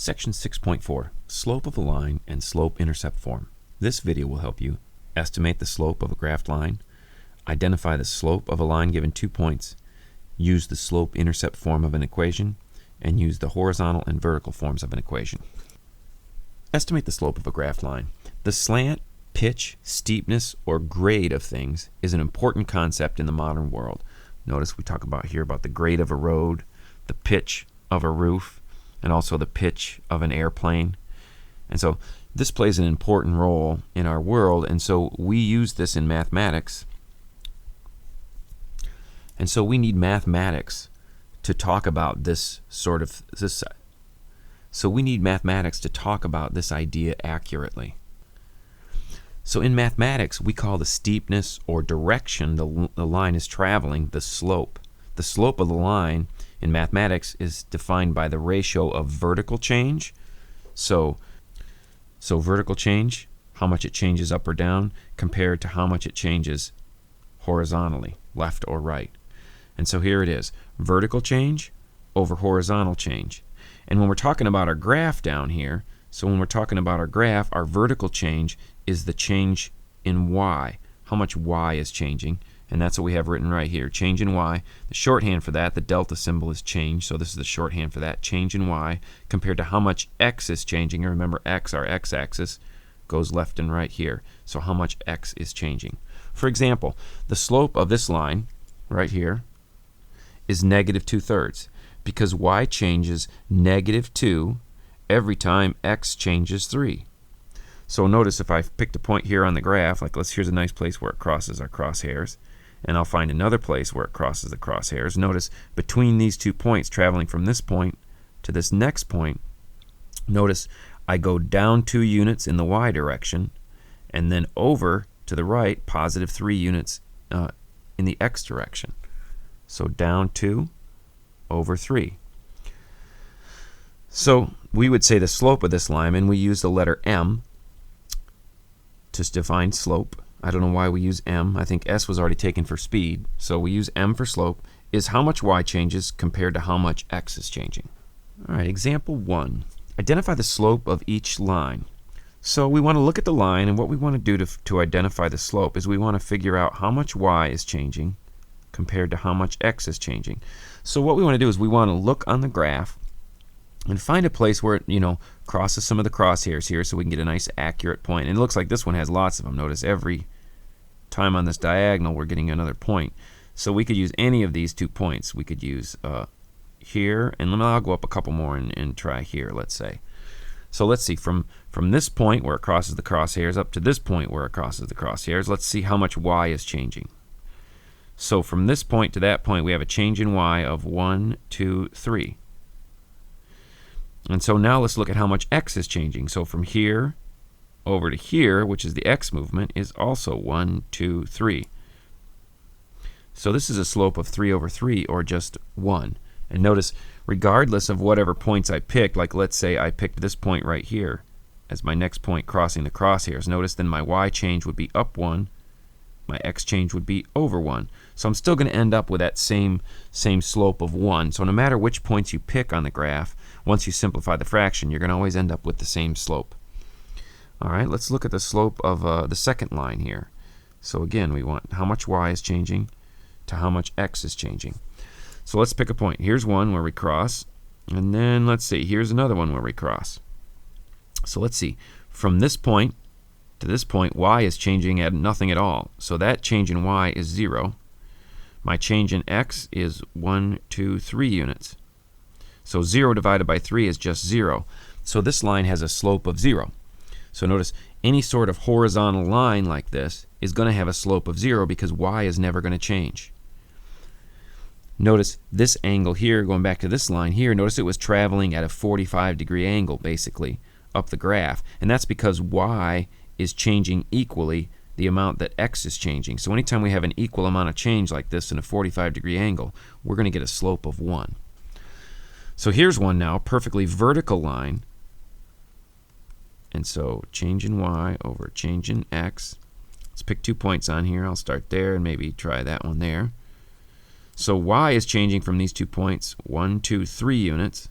Section 6.4, Slope of a line and Slope-intercept form. This video will help you estimate the slope of a graphed line, identify the slope of a line given 2 points, use the slope-intercept form of an equation, and use the horizontal and vertical forms of an equation. Estimate the slope of a graphed line. The slant, pitch, steepness, or grade of things is an important concept in the modern world. Notice we talk about here about the grade of a road, the pitch of a roof, and also the pitch of an airplane. And so this plays an important role in our world, and so we use this in mathematics. And so we need mathematics to talk about this sort of this. So we need mathematics to talk about this idea accurately. So in mathematics, we call the steepness or direction the line is traveling the slope. The slope of the line in mathematics is defined by the ratio of vertical change. So vertical change, how much it changes up or down, compared to how much it changes horizontally, left or right. And so here it is, vertical change over horizontal change. And when we're talking about our graph down here, so when we're talking about our graph, our vertical change is the change in y, how much y is changing. And that's what we have written right here, change in y. The shorthand for that, the delta symbol, is change. So this is the shorthand for that, change in y, compared to how much x is changing. And remember, x, our x-axis, goes left and right here. So how much x is changing. For example, the slope of this line right here is negative 2/3, because y changes negative 2 every time x changes 3. So notice if I picked a point here on the graph, like here's a nice place where it crosses our crosshairs, and I'll find another place where it crosses the crosshairs. Notice between these 2 points, traveling from this point to this next point, notice I go down 2 units in the y direction, and then over to the right, positive 3 units in the x direction. So down 2, over 3. So we would say the slope of this line, and we use the letter m to define slope. I don't know why we use m. I think s was already taken for speed. So we use m for slope, is how much y changes compared to how much x is changing. All right, example 1. Identify the slope of each line. So we want to look at the line, and what we want to do to identify the slope is we want to figure out how much y is changing compared to how much x is changing. So what we want to do is we want to look on the graph and find a place where it, crosses some of the crosshairs here so we can get a nice accurate point. And it looks like this one has lots of them. Notice every time on this diagonal we're getting another point. So we could use any of these 2 points. We could use here, and I'll go up a couple more and try here, let's say. So let's see, from this point where it crosses the crosshairs up to this point where it crosses the crosshairs, let's see how much y is changing. So from this point to that point, we have a change in y of 1, 2, 3. And so now let's look at how much x is changing. So from here over to here, which is the x movement, is also 1, 2, 3. So this is a slope of 3 over 3, or just 1. And notice, regardless of whatever points I picked, like let's say I picked this point right here as my next point crossing the crosshairs, notice then my y change would be up 1, my x change would be over 1. So I'm still going to end up with that same slope of 1. So no matter which points you pick on the graph, once you simplify the fraction, you're going to always end up with the same slope. All right, let's look at the slope of the second line here. So again, we want how much y is changing to how much x is changing. So let's pick a point. Here's one where we cross, and then let's see, here's another one where we cross. So let's see, from this point to this point, y is changing at nothing at all. So that change in y is 0. My change in x is 1, 2, 3 units. So 0 divided by 3 is just 0. So this line has a slope of 0. So notice, any sort of horizontal line like this is going to have a slope of 0 because y is never going to change. Notice this angle here, going back to this line here, notice it was traveling at a 45-degree angle, basically, up the graph. And that's because y is changing equally the amount that x is changing. So anytime we have an equal amount of change like this in a 45-degree angle, we're going to get a slope of 1. So here's one now, perfectly vertical line. And so change in y over change in x. Let's pick 2 points on here. I'll start there and maybe try that one there. So y is changing from these 2 points 1, 2, 3 units.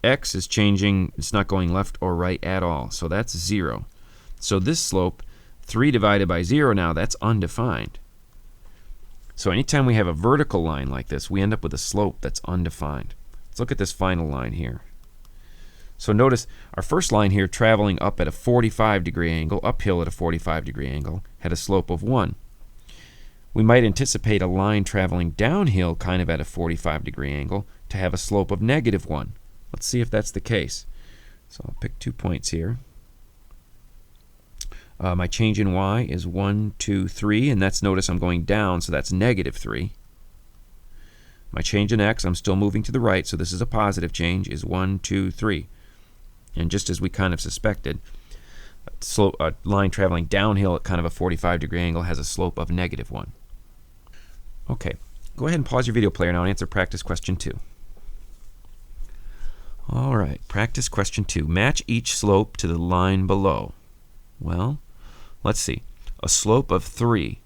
x is changing. It's not going left or right at all. So that's 0. So this slope, 3 divided by 0 now, that's undefined. So anytime we have a vertical line like this, we end up with a slope that's undefined. Let's look at this final line here. So notice our first line here traveling up at a 45-degree angle, uphill at a 45-degree angle, had a slope of 1. We might anticipate a line traveling downhill kind of at a 45-degree angle to have a slope of -1. Let's see if that's the case. So I'll pick 2 points here. My change in y is 1, 2, 3, and that's, notice I'm going down, so that's -3. My change in x, I'm still moving to the right, so this is a positive change, is 1, 2, 3. And just as we kind of suspected, a line traveling downhill at kind of a 45-degree angle has a slope of -1. Okay, go ahead and pause your video player now and answer practice question 2. All right, practice question 2. Match each slope to the line below. Well, let's see. A slope of 3.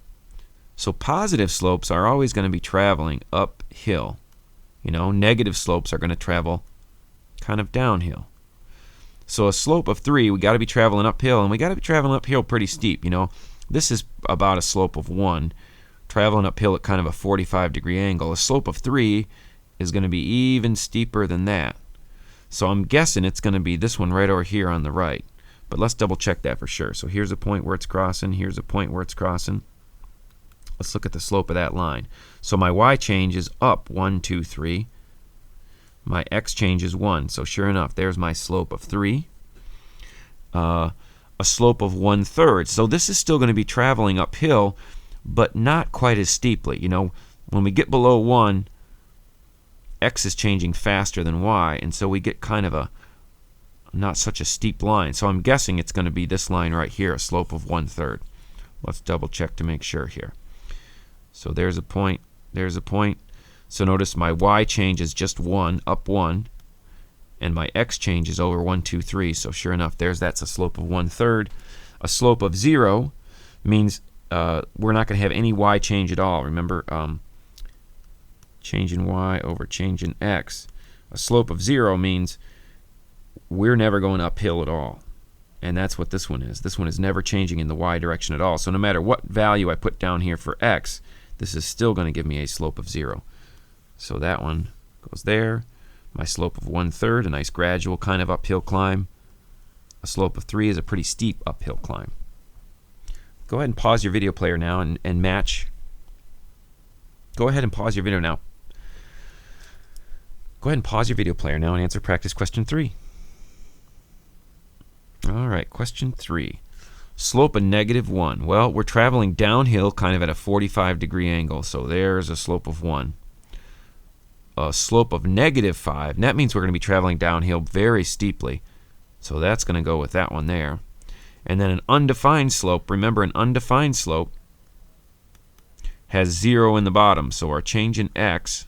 So positive slopes are always going to be traveling uphill. You know, negative slopes are going to travel kind of downhill. So a slope of 3, we got to be traveling uphill, and we got to be traveling uphill pretty steep. You know, this is about a slope of 1, traveling uphill at kind of a 45-degree angle. A slope of 3 is going to be even steeper than that. So I'm guessing it's going to be this one right over here on the right. But let's double check that for sure. So here's a point where it's crossing. Here's a point where it's crossing. Let's look at the slope of that line. So my y change is up 1, 2, 3. My x change is 1. So sure enough, there's my slope of 3. A slope of 1/3. So this is still going to be traveling uphill, but not quite as steeply. You know, when we get below 1, x is changing faster than y, and so we get kind of a not such a steep line. So I'm guessing it's going to be this line right here, a slope of 1/3. Let's double check to make sure here. So there's a point, there's a point. So notice my y change is just 1, up 1, and my x change is over 1, 2, 3. So sure enough, that's a slope of 1/3. A slope of 0 means we're not going to have any y change at all. Remember, change in y over change in x. A slope of 0 means we're never going uphill at all. And that's what this one is. This one is never changing in the y direction at all. So no matter what value I put down here for x, this is still going to give me a slope of 0. So that one goes there. My slope of 1/3, a nice gradual kind of uphill climb. A slope of 3 is a pretty steep uphill climb. Go ahead and pause your video player now and match. Go ahead and pause your video now. Go ahead and pause your video player now and answer practice question 3. All right, question 3. Slope of -1. Well, we're traveling downhill kind of at a 45-degree angle, so there's a slope of 1. A slope of -5, and that means we're going to be traveling downhill very steeply, so that's going to go with that one there. And then an undefined slope. Remember, an undefined slope has 0 in the bottom, so our change in x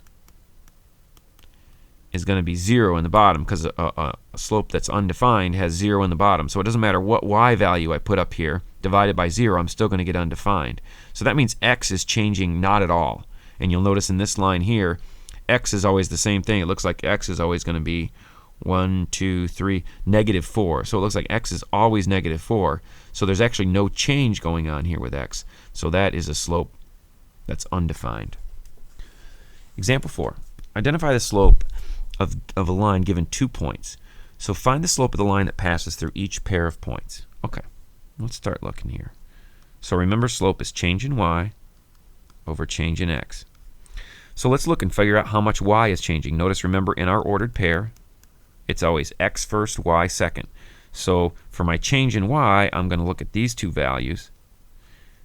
is going to be 0 in the bottom, because a slope that's undefined has 0 in the bottom. So it doesn't matter what y value I put up here, divided by 0, I'm still going to get undefined. So that means x is changing not at all. And you'll notice in this line here, x is always the same thing. It looks like x is always going to be 1, 2, 3, -4. So it looks like x is always -4. So there's actually no change going on here with x. So that is a slope that's undefined. Example 4. Identify the slope of a line given 2 points. So find the slope of the line that passes through each pair of points. Okay, let's start looking here. So remember, slope is change in y over change in x. So let's look and figure out how much y is changing. Notice, remember, in our ordered pair, it's always x first, y second. So for my change in y, I'm going to look at these two values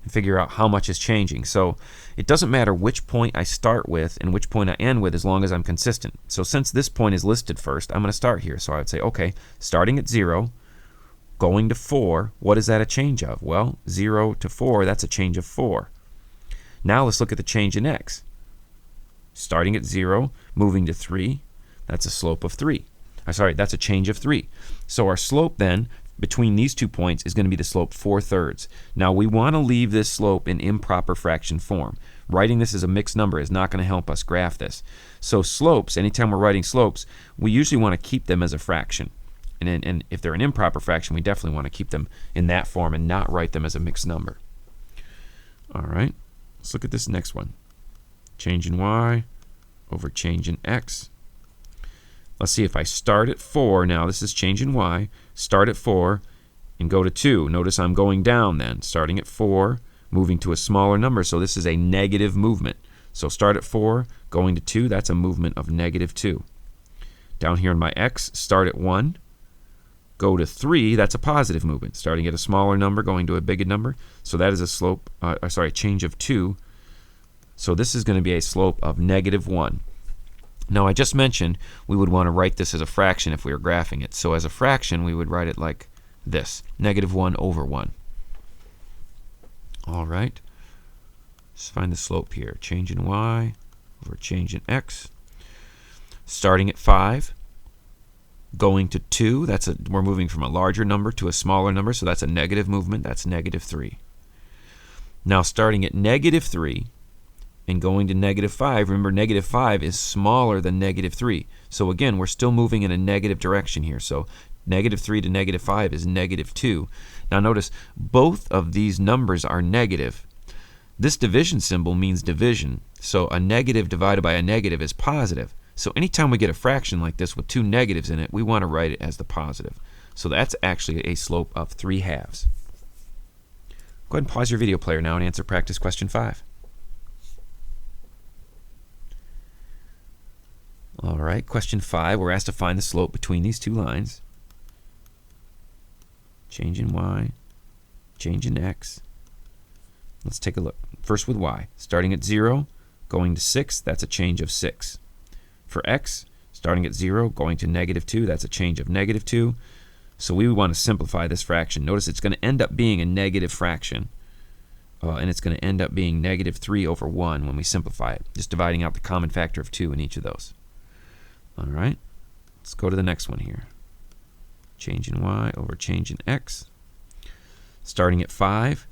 and figure out how much is changing. So it doesn't matter which point I start with and which point I end with as long as I'm consistent. So since this point is listed first, I'm going to start here. So I would say, okay, starting at 0, going to 4, what is that a change of? Well, 0 to 4, that's a change of 4. Now let's look at the change in x. Starting at 0, moving to 3, that's a slope of 3. Sorry, that's a change of 3. So our slope then between these 2 points is going to be the slope 4/3. Now we want to leave this slope in improper fraction form. Writing this as a mixed number is not going to help us graph this. So slopes, anytime we're writing slopes, we usually want to keep them as a fraction. And if they're an improper fraction, we definitely want to keep them in that form and not write them as a mixed number. All right, let's look at this next one. Change in y over change in x. Let's see, if I start at 4, now this is change in y, start at 4 and go to 2. Notice I'm going down then, starting at 4, moving to a smaller number, so this is a negative movement. So start at 4, going to 2, that's a movement of -2. Down here in my x, start at 1, go to 3, that's a positive movement. Starting at a smaller number, going to a bigger number, so that is a slope, a change of 2. So this is going to be a slope of -1. Now I just mentioned we would want to write this as a fraction if we were graphing it. So as a fraction we would write it like this, -1 over 1. All right, let's find the slope here. Change in y over change in x. Starting at 5, going to 2, we're moving from a larger number to a smaller number, so that's a negative movement, that's -3. Now starting at -3 and going to -5, remember -5 is smaller than -3. So again, we're still moving in a negative direction here. So -3 to -5 is -2. Now notice, both of these numbers are negative. This division symbol means division. So a negative divided by a negative is positive. So anytime we get a fraction like this with 2 negatives in it, we want to write it as the positive. So that's actually a slope of 3/2. Go ahead and pause your video player now and answer practice question 5. All right, question 5, we're asked to find the slope between these 2 lines. Change in y, change in x. Let's take a look. First with y, starting at 0, going to 6, that's a change of 6. For x, starting at 0, going to -2, that's a change of -2. So we want to simplify this fraction. Notice it's going to end up being a negative fraction. And it's going to end up being -3 over 1 when we simplify it, just dividing out the common factor of 2 in each of those. All right, let's go to the next one here. Change in y over change in x. Starting at 5,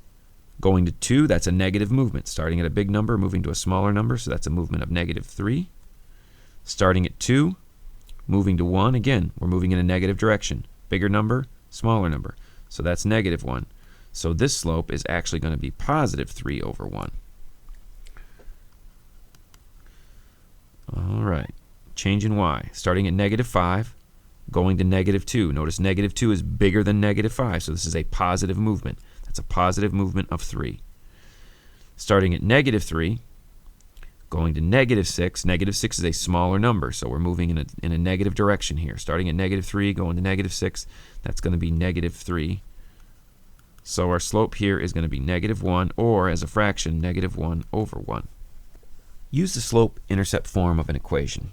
going to 2, that's a negative movement. Starting at a big number, moving to a smaller number, so that's a movement of -3. Starting at 2, moving to 1, again, we're moving in a negative direction. Bigger number, smaller number, so that's -1. So this slope is actually going to be +3 over 1. All right. Change in y, starting at -5, going to -2. Notice -2 is bigger than -5, so this is a positive movement. That's a positive movement of 3. Starting at -3, going to -6. -6 is a smaller number, so we're moving in a negative direction here. Starting at -3, going to -6, that's going to be -3. So our slope here is going to be -1, or as a fraction, -1 over 1. Use the slope-intercept form of an equation.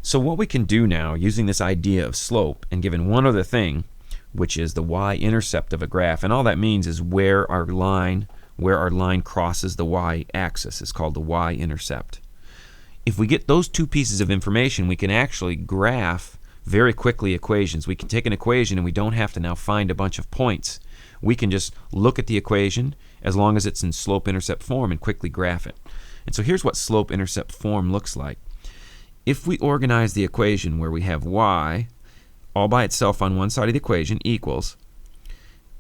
So what we can do now, using this idea of slope, and given one other thing, which is the y-intercept of a graph, and all that means is where our line crosses the y-axis is called the y-intercept. If we get those 2 pieces of information, we can actually graph very quickly equations. We can take an equation and we don't have to now find a bunch of points. We can just look at the equation as long as it's in slope-intercept form and quickly graph it. And so here's what slope-intercept form looks like. If we organize the equation where we have y all by itself on one side of the equation equals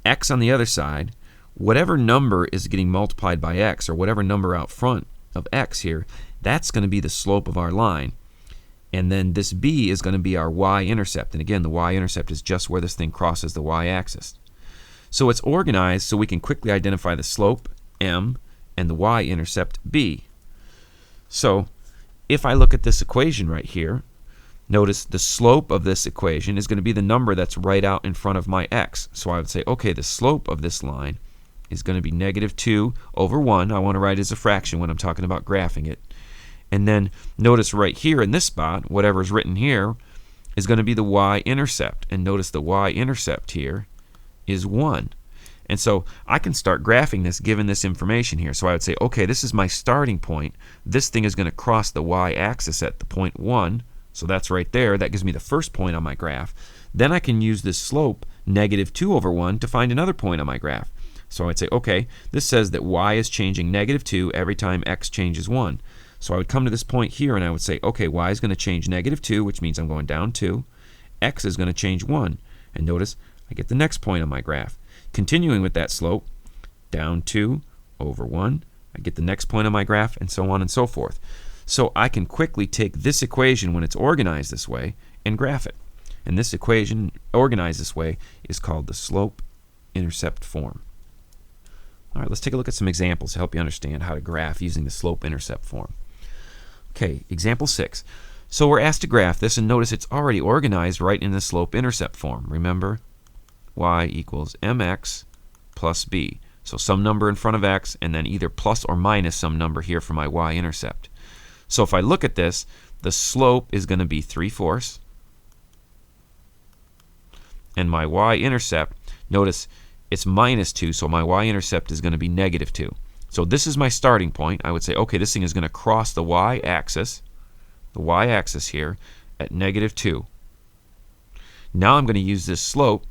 x on the other side, whatever number is getting multiplied by x, or whatever number out front of x here, that's going to be the slope of our line. And then this b is going to be our y-intercept. And again, the y-intercept is just where this thing crosses the y-axis. So it's organized so we can quickly identify the slope, m, and the y-intercept, b. So if I look at this equation right here, notice the slope of this equation is going to be the number that's right out in front of my x. So I would say, okay, the slope of this line is going to be -2 over 1. I want to write it as a fraction when I'm talking about graphing it. And then notice right here in this spot, whatever's written here is going to be the y-intercept. And notice the y-intercept here is 1. And so I can start graphing this given this information here. So I would say, okay, this is my starting point. This thing is going to cross the y-axis at the point 1. So that's right there. That gives me the first point on my graph. Then I can use this slope negative 2 over 1 to find another point on my graph. So I'd say, okay, this says that y is changing negative 2 every time x changes 1. So I would come to this point here and I would say, okay, y is going to change negative 2, which means I'm going down 2. X is going to change 1. And notice I get the next point on my graph. Continuing with that slope, down 2 over 1. I get the next point on my graph, and so on and so forth. So I can quickly take this equation when it's organized this way and graph it. And this equation organized this way is called the slope-intercept form. All right, let's take a look at some examples to help you understand how to graph using the slope-intercept form. Okay, example 6. So we're asked to graph this, and notice it's already organized right in the slope-intercept form. Remember, y equals mx plus b. So some number in front of x, and then either plus or minus some number here for my y-intercept. So if I look at this, the slope is going to be 3/4. And my y-intercept, notice it's minus 2, so my y-intercept is going to be negative 2. So this is my starting point. I would say, okay, this thing is going to cross the y-axis here at negative 2. Now I'm going to use this slope,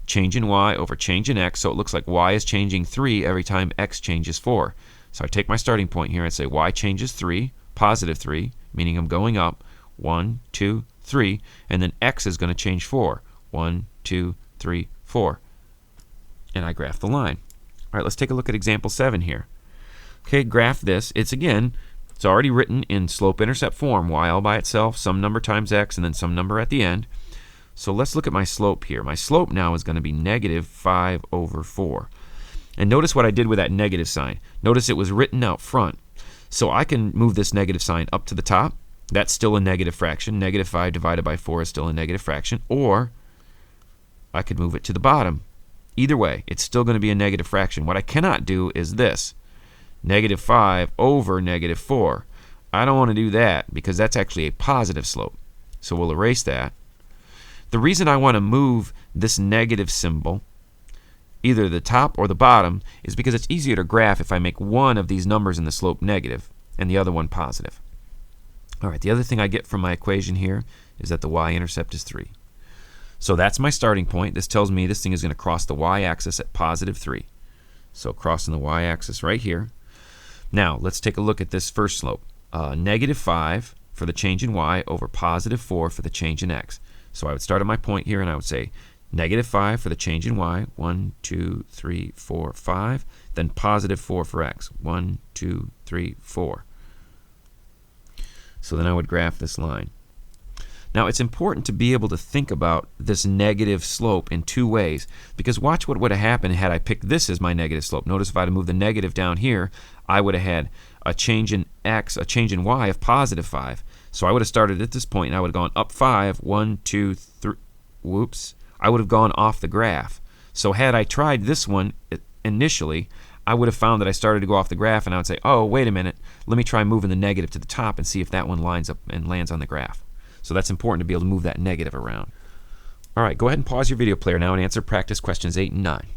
change in y over change in x, so it looks like y is changing 3 every time x changes 4. So I take my starting point here and say y changes 3, positive 3, meaning I'm going up, 1, 2, 3, and then x is going to change 4, 1, 2, 3, 4. And I graph the line. All right, let's take a look at example 7 here. Okay, graph this. It's already written in slope-intercept form, y all by itself, some number times x, and then some number at the end. So let's look at my slope here. My slope now is going to be negative 5 over 4. And notice what I did with that negative sign. Notice it was written out front. So I can move this negative sign up to the top. That's still a negative fraction. Negative 5 divided by 4 is still a negative fraction. Or I could move it to the bottom. Either way, it's still going to be a negative fraction. What I cannot do is this. Negative 5 over negative 4. I don't want to do that because that's actually a positive slope. So we'll erase that. The reason I want to move this negative symbol, either the top or the bottom, is because it's easier to graph if I make one of these numbers in the slope negative and the other one positive. All right, the other thing I get from my equation here is that the y-intercept is 3. So that's my starting point. This tells me this thing is going to cross the y-axis at positive 3. So crossing the y-axis right here. Now, let's take a look at this first slope. Negative 5 for the change in y over positive 4 for the change in x. So I would start at my point here and I would say negative 5 for the change in y, 1, 2, 3, 4, 5, then positive 4 for x, 1, 2, 3, 4. So then I would graph this line. Now it's important to be able to think about this negative slope in two ways, because watch what would have happened had I picked this as my negative slope. Notice if I had moved the negative down here, I would have had a change in x, a change in y of positive 5. So I would have started at this point and I would have gone up 5, 1, 2, 3, whoops. I would have gone off the graph. So had I tried this one initially, I would have found that I started to go off the graph and I would say, oh, wait a minute, let me try moving the negative to the top and see if that one lines up and lands on the graph. So that's important to be able to move that negative around. All right, go ahead and pause your video player now and answer practice questions 8 and 9.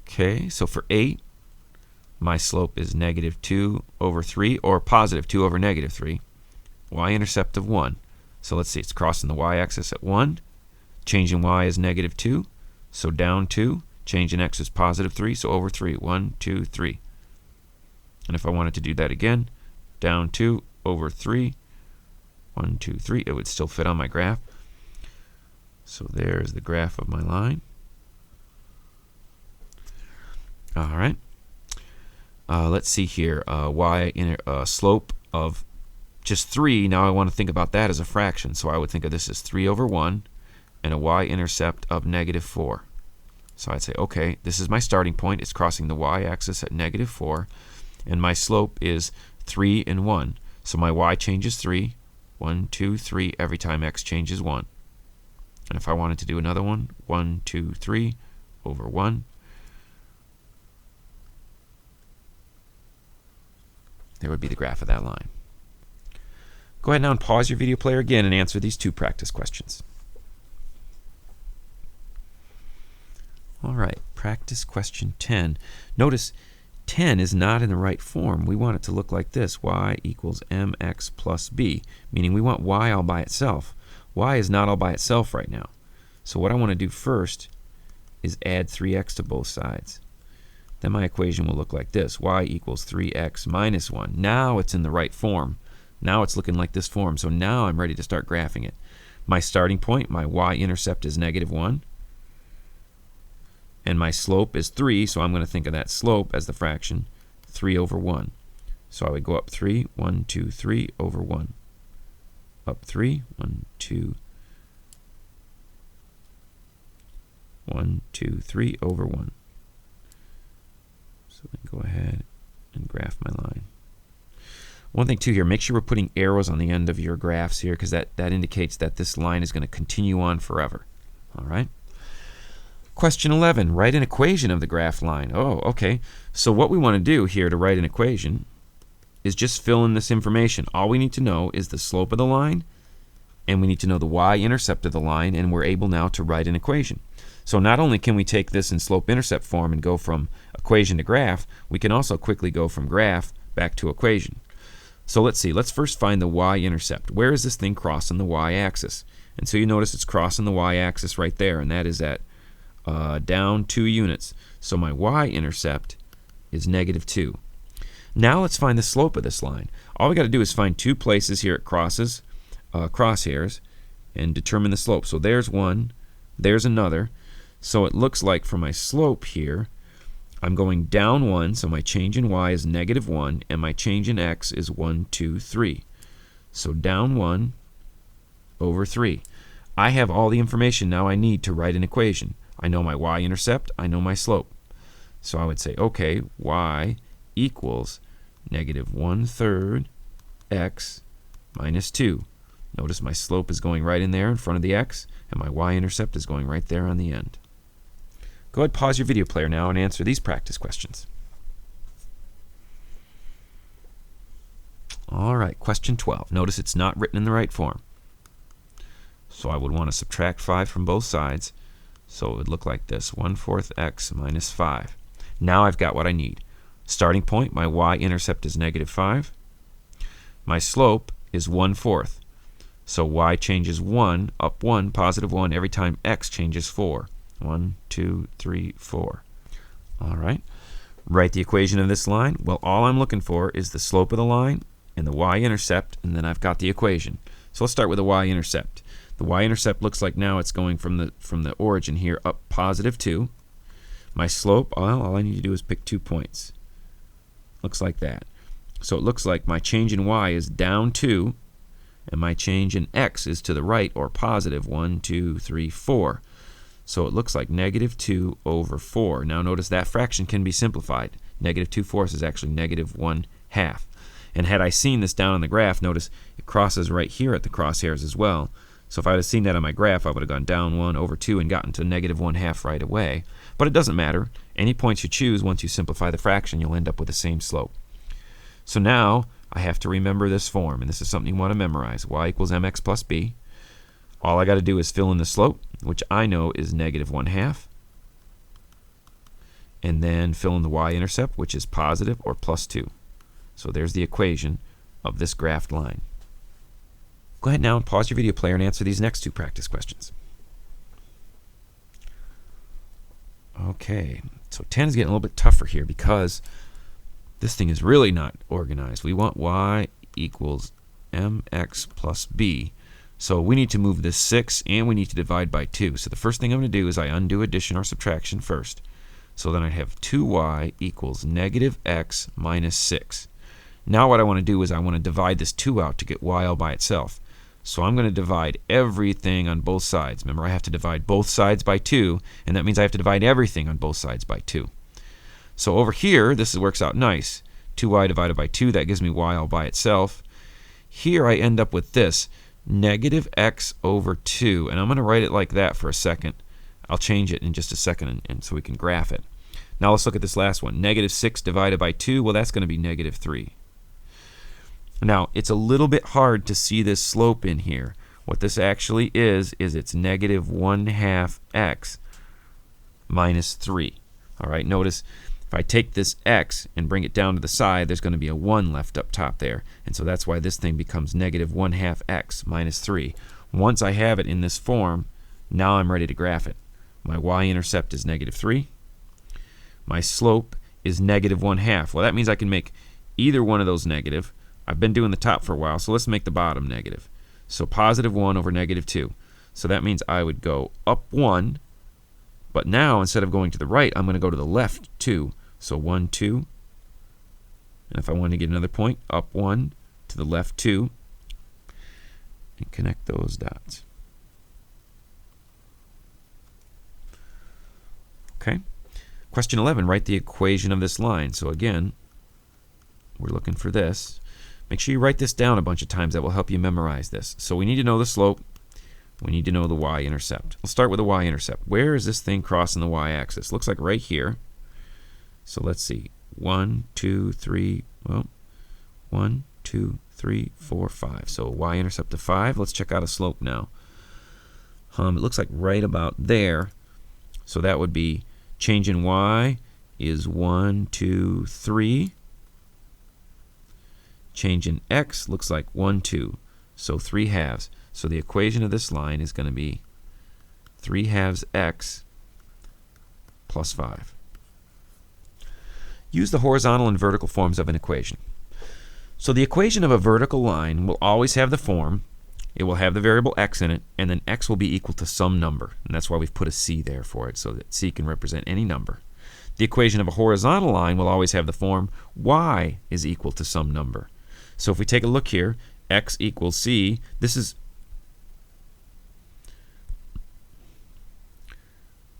Okay, so for 8, my slope is negative 2 over 3, or positive 2 over negative 3. Y-intercept of 1. So let's see, it's crossing the y-axis at 1. Change in y is negative 2, so down 2. Change in x is positive 3, so over 3. 1, 2, 3. And if I wanted to do that again, down 2 over 3. 1, 2, 3. It would still fit on my graph. So there's the graph of my line. All right. Let's see here. Slope of just 3. Now I want to think about that as a fraction. So I would think of this as 3 over 1 and a y-intercept of negative 4. So I'd say, okay, this is my starting point. It's crossing the y-axis at negative 4. And my slope is 3 and 1. So my y changes 3. 1, 2, 3 every time x changes 1. And if I wanted to do another one, 1, 2, 3 over 1. There would be the graph of that line. Go ahead now and pause your video player again and answer these two practice questions. All right, practice question 10. Notice 10 is not in the right form. We want it to look like this, y equals mx plus b, meaning we want y all by itself. y is not all by itself right now. So what I want to do first is add 3x to both sides. Then my equation will look like this. Y equals 3x minus 1. Now it's in the right form. Now it's looking like this form. So now I'm ready to start graphing it. My starting point, my y-intercept is -1. And my slope is 3, so I'm going to think of that slope as the fraction 3 over 1. So I would go up 3, 1, 2, 3 over 1. Up 3, 1, 2, 1, 2, 3 over 1. So then go ahead and graph my line. One thing too here, make sure we're putting arrows on the end of your graphs here, because that indicates that this line is going to continue on forever. All right. Question 11, write an equation of the graph line. Oh, okay. So what we want to do here to write an equation is just fill in this information. All we need to know is the slope of the line, and we need to know the y-intercept of the line, and we're able now to write an equation. So not only can we take this in slope-intercept form and go from equation to graph, we can also quickly go from graph back to equation. So let's see. Let's first find the y-intercept. Where is this thing crossing the y-axis? And so you notice it's crossing the y-axis right there, and that is at down 2 units. So my y-intercept is -2. Now let's find the slope of this line. All we got to do is find 2 places here it crosses crosshairs and determine the slope. So there's one, there's another. So it looks like for my slope here, I'm going down 1, so my change in y is -1, and my change in x is 1, 2, 3. So down 1 over 3. I have all the information now I need to write an equation. I know my y-intercept, I know my slope. So I would say, okay, y equals -1/3 x minus 2. Notice my slope is going right in there in front of the x, and my y-intercept is going right there on the end. Go ahead, pause your video player now and answer these practice questions. All right, question 12. Notice it's not written in the right form. So I would want to subtract 5 from both sides. So it would look like this, 1/4 x minus 5. Now I've got what I need. Starting point, my y-intercept is -5. My slope is 1/4. So y changes 1, up 1, +1 every time x changes 4. 1, 2, 3, 4. All right. Write the equation of this line. Well, all I'm looking for is the slope of the line and the y-intercept, and then I've got the equation. So let's start with the y-intercept. The y-intercept looks like now it's going from the origin here up +2. My slope, well, all I need to do is pick 2 points. Looks like that. So it looks like my change in y is down 2, and my change in x is to the right, or +1, 2, 3, 4. So it looks like -2 over 4. Now notice that fraction can be simplified. -2/4 is actually -1/2. And had I seen this down on the graph, notice it crosses right here at the crosshairs as well. So if I would have seen that on my graph, I would have gone down 1 over 2 and gotten to -1/2 right away. But it doesn't matter. Any points you choose, once you simplify the fraction, you'll end up with the same slope. So now I have to remember this form, and this is something you want to memorize. Y equals mx plus b. All I got to do is fill in the slope, which I know is -1/2. And then fill in the y-intercept, which is positive or +2. So there's the equation of this graphed line. Go ahead now and pause your video player and answer these next 2 practice questions. Okay, so 10 is getting a little bit tougher here because this thing is really not organized. We want y equals mx plus b. So we need to move this 6, and we need to divide by 2. So the first thing I'm going to do is I undo addition or subtraction first. So then I have 2y equals -x minus 6. Now what I want to do is I want to divide this 2 out to get y all by itself. So I'm going to divide everything on both sides. Remember, I have to divide both sides by 2, and that means I have to divide everything on both sides by 2. So over here, this works out nice. 2y divided by 2, that gives me y all by itself. Here I end up with this, -x over 2, and I'm going to write it like that for a second. I'll change it in just a second, and so we can graph it. Now let's look at this last one. -6 divided by 2, well, that's going to be -3. Now, it's a little bit hard to see this slope in here. What this actually is it's -1/2 x minus 3. All right, notice if I take this x and bring it down to the side, there's going to be a 1 left up top there. And so that's why this thing becomes -1/2 x minus 3. Once I have it in this form, now I'm ready to graph it. My y-intercept is -3. My slope is -1/2. Well, that means I can make either one of those negative. I've been doing the top for a while, so let's make the bottom negative. So +1 over -2. So that means I would go up 1, but now instead of going to the right, I'm going to go to the left 2. So 1, 2. And if I want to get another point, up 1, to the left 2, and connect those dots. Okay. Question 11, write the equation of this line. So again, we're looking for this. Make sure you write this down a bunch of times. That will help you memorize this. So we need to know the slope. We need to know the y-intercept. We'll start with the y-intercept. Where is this thing crossing the y-axis? Looks like right here. So let's see. 1, 2, 3, well, 1, 2, 3, 4, 5. So y-intercept of 5. Let's check out a slope now. It looks like right about there. So that would be change in y is 1, 2, 3. Change in x looks like 1, 2. So 3/2. So the equation of this line is going to be 3/2 x plus 5. Use the horizontal and vertical forms of an equation. So the equation of a vertical line will always have the form, it will have the variable x in it, and then x will be equal to some number. And that's why we've put a c there for it, so that c can represent any number. The equation of a horizontal line will always have the form y is equal to some number. So if we take a look here, x equals c,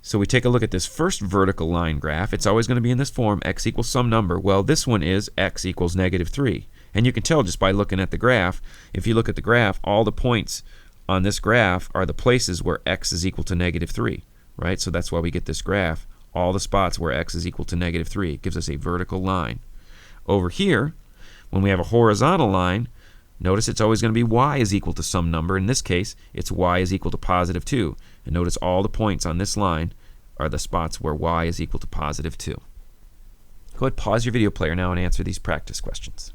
so we take a look at this first vertical line graph. It's always going to be in this form, x equals some number. Well, this one is x equals -3. And you can tell just by looking at the graph. If you look at the graph, all the points on this graph are the places where x is equal to -3, right? So that's why we get this graph, all the spots where x is equal to -3. It gives us a vertical line. Over here, when we have a horizontal line, notice it's always going to be y is equal to some number. In this case, it's y is equal to +2. And notice all the points on this line are the spots where y is equal to +2. Go ahead, pause your video player now and answer these practice questions.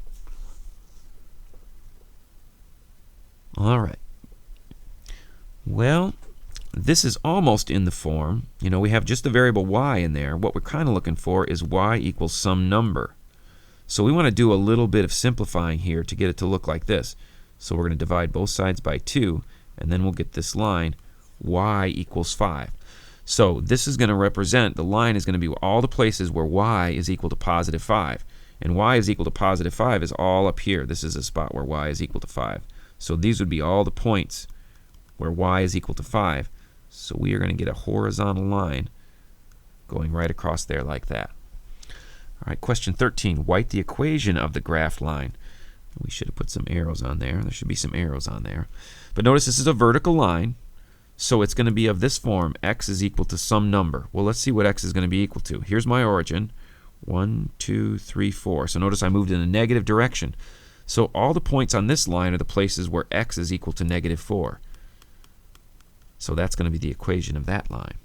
All right. Well, this is almost in the form. You know, we have just the variable y in there. What we're kind of looking for is y equals some number. So we want to do a little bit of simplifying here to get it to look like this. So we're going to divide both sides by 2, and then we'll get this line, y equals 5. So this is going to represent, the line is going to be all the places where y is equal to +5. And y is equal to +5 is all up here. This is a spot where y is equal to 5. So these would be all the points where y is equal to 5. So we are going to get a horizontal line going right across there like that. All right, question 13. Write the equation of the graph line. We should have put some arrows on there. There should be some arrows on there. But notice this is a vertical line, so it's going to be of this form. X is equal to some number. Well, let's see what x is going to be equal to. Here's my origin. 1, 2, 3, 4. So notice I moved in a negative direction. So all the points on this line are the places where x is equal to -4. So that's going to be the equation of that line.